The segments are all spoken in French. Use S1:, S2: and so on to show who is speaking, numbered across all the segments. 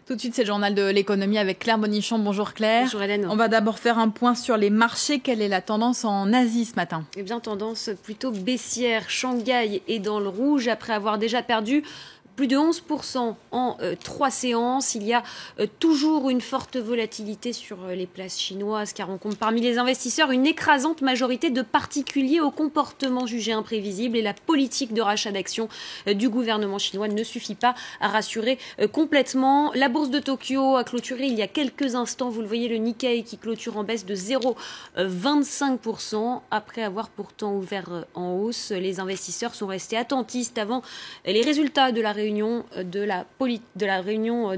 S1: Tout de suite, c'est le journal de l'économie avec Claire Bonichon. Bonjour Claire.
S2: Bonjour Hélène.
S1: On va d'abord faire un point sur les marchés. Quelle est la tendance en Asie ce matin?
S2: Eh bien, tendance plutôt baissière. Shanghai est dans le rouge après avoir déjà perdu plus de 11% en 3 séances. Il y a toujours une forte volatilité sur les places chinoises car on compte parmi les investisseurs une écrasante majorité de particuliers au comportement jugé imprévisible et la politique de rachat d'actions du gouvernement chinois ne suffit pas à rassurer complètement. La bourse de Tokyo a clôturé il y a quelques instants. Vous le voyez, le Nikkei qui clôture en baisse de 0,25% après avoir pourtant ouvert en hausse. Les investisseurs sont restés attentistes avant les résultats de la réunion de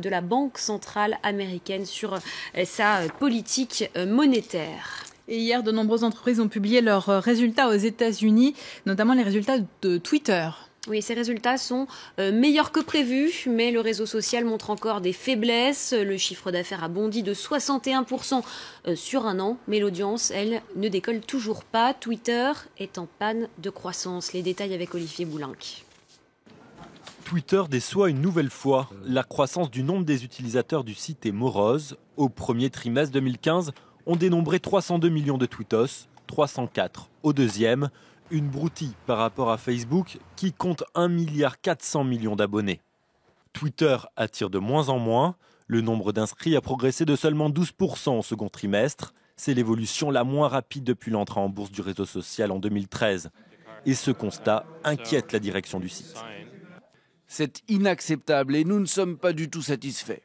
S2: la Banque centrale américaine sur sa politique monétaire.
S1: Et hier, de nombreuses entreprises ont publié leurs résultats aux États-Unis, notamment les résultats de Twitter.
S2: Oui, ces résultats sont meilleurs que prévus, mais le réseau social montre encore des faiblesses. Le chiffre d'affaires a bondi de 61% sur un an, mais l'audience, elle, ne décolle toujours pas. Twitter est en panne de croissance. Les détails avec Olivier Boulinck.
S3: Twitter déçoit une nouvelle fois. La croissance du nombre des utilisateurs du site est morose. Au premier trimestre 2015, on dénombrait 302 millions de tweetos, 304 au deuxième. Une broutille par rapport à Facebook qui compte 1,4 milliard d'abonnés. Twitter attire de moins en moins. Le nombre d'inscrits a progressé de seulement 12% au second trimestre. C'est l'évolution la moins rapide depuis l'entrée en bourse du réseau social en 2013. Et ce constat inquiète la direction du site.
S4: C'est inacceptable et nous ne sommes pas du tout satisfaits.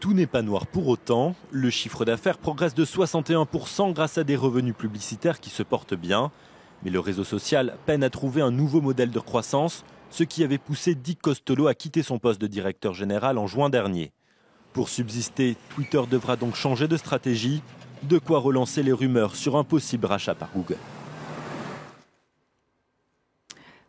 S3: Tout n'est pas noir pour autant. Le chiffre d'affaires progresse de 61% grâce à des revenus publicitaires qui se portent bien. Mais le réseau social peine à trouver un nouveau modèle de croissance, ce qui avait poussé Dick Costolo à quitter son poste de directeur général en juin dernier. Pour subsister, Twitter devra donc changer de stratégie, de quoi relancer les rumeurs sur un possible rachat par Google.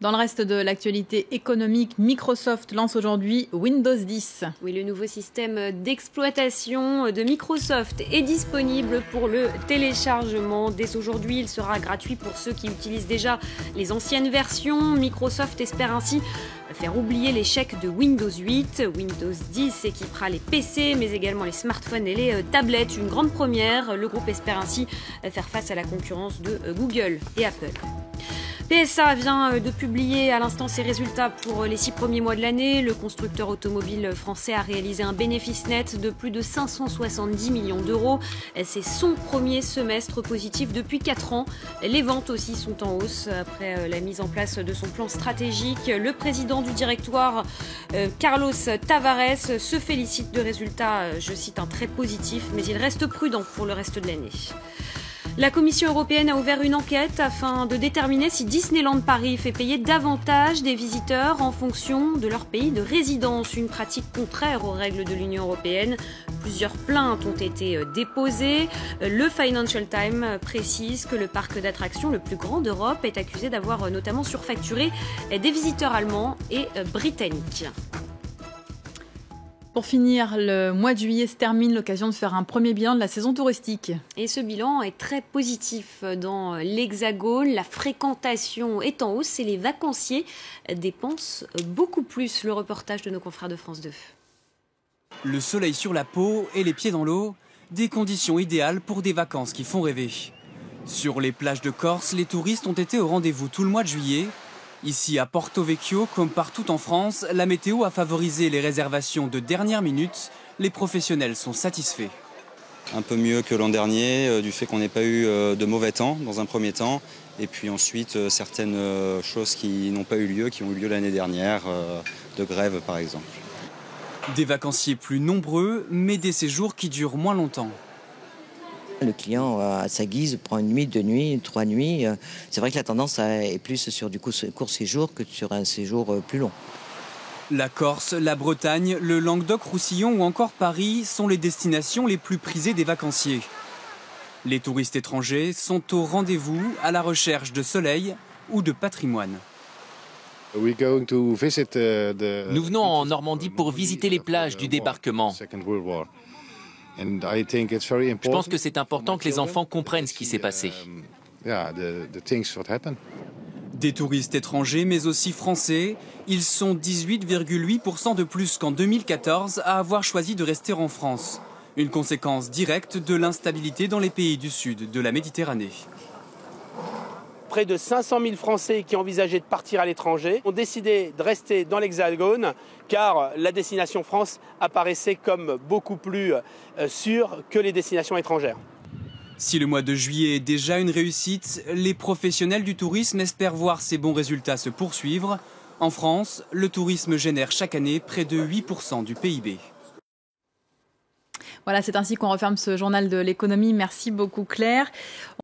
S1: Dans le reste de l'actualité économique, Microsoft lance aujourd'hui Windows 10.
S2: Oui, le nouveau système d'exploitation de Microsoft est disponible pour le téléchargement. Dès aujourd'hui, il sera gratuit pour ceux qui utilisent déjà les anciennes versions. Microsoft espère ainsi faire oublier l'échec de Windows 8. Windows 10 équipera les PC, mais également les smartphones et les tablettes. Une grande première. Le groupe espère ainsi faire face à la concurrence de Google et Apple. PSA vient de publier à l'instant ses résultats pour les 6 premiers mois de l'année. Le constructeur automobile français a réalisé un bénéfice net de plus de 570 millions d'euros. C'est son premier semestre positif depuis 4 ans. Les ventes aussi sont en hausse après la mise en place de son plan stratégique. Le président du directoire, Carlos Tavares, se félicite de résultats, je cite, très positifs, mais il reste prudent pour le reste de l'année. La Commission européenne a ouvert une enquête afin de déterminer si Disneyland Paris fait payer davantage des visiteurs en fonction de leur pays de résidence, une pratique contraire aux règles de l'Union européenne. Plusieurs plaintes ont été déposées. Le Financial Times précise que le parc d'attractions le plus grand d'Europe est accusé d'avoir notamment surfacturé des visiteurs allemands et britanniques.
S1: Pour finir, le mois de juillet se termine, l'occasion de faire un premier bilan de la saison touristique.
S2: Et ce bilan est très positif dans l'Hexagone. La fréquentation est en hausse et les vacanciers dépensent beaucoup plus. Le reportage de nos confrères de France 2.
S5: Le soleil sur la peau et les pieds dans l'eau, des conditions idéales pour des vacances qui font rêver. Sur les plages de Corse, les touristes ont été au rendez-vous tout le mois de juillet. Ici à Porto Vecchio, comme partout en France, la météo a favorisé les réservations de dernière minute. Les professionnels sont satisfaits.
S6: Un peu mieux que l'an dernier, du fait qu'on n'ait pas eu de mauvais temps dans un premier temps. Et puis ensuite, certaines choses qui n'ont pas eu lieu, qui ont eu lieu l'année dernière, de grève par exemple.
S5: Des vacanciers plus nombreux, mais des séjours qui durent moins longtemps.
S7: Le client, à sa guise, prend une nuit, 2 nuits, 3 nuits. C'est vrai que la tendance est plus sur du court séjour que sur un séjour plus long.
S5: La Corse, la Bretagne, le Languedoc-Roussillon ou encore Paris sont les destinations les plus prisées des vacanciers. Les touristes étrangers sont au rendez-vous à la recherche de soleil ou de patrimoine.
S8: Nous venons en Normandie pour visiter les plages du débarquement. Je pense que c'est important que les enfants comprennent ce qui s'est passé.
S5: Des touristes étrangers, mais aussi français. Ils sont 18,8% de plus qu'en 2014 à avoir choisi de rester en France. Une conséquence directe de l'instabilité dans les pays du sud de la Méditerranée.
S9: Près de 500 000 Français qui envisageaient de partir à l'étranger ont décidé de rester dans l'Hexagone car la destination France apparaissait comme beaucoup plus sûre que les destinations étrangères.
S5: Si le mois de juillet est déjà une réussite, les professionnels du tourisme espèrent voir ces bons résultats se poursuivre. En France, le tourisme génère chaque année près de 8% du PIB.
S1: Voilà, c'est ainsi qu'on referme ce journal de l'économie. Merci beaucoup Claire.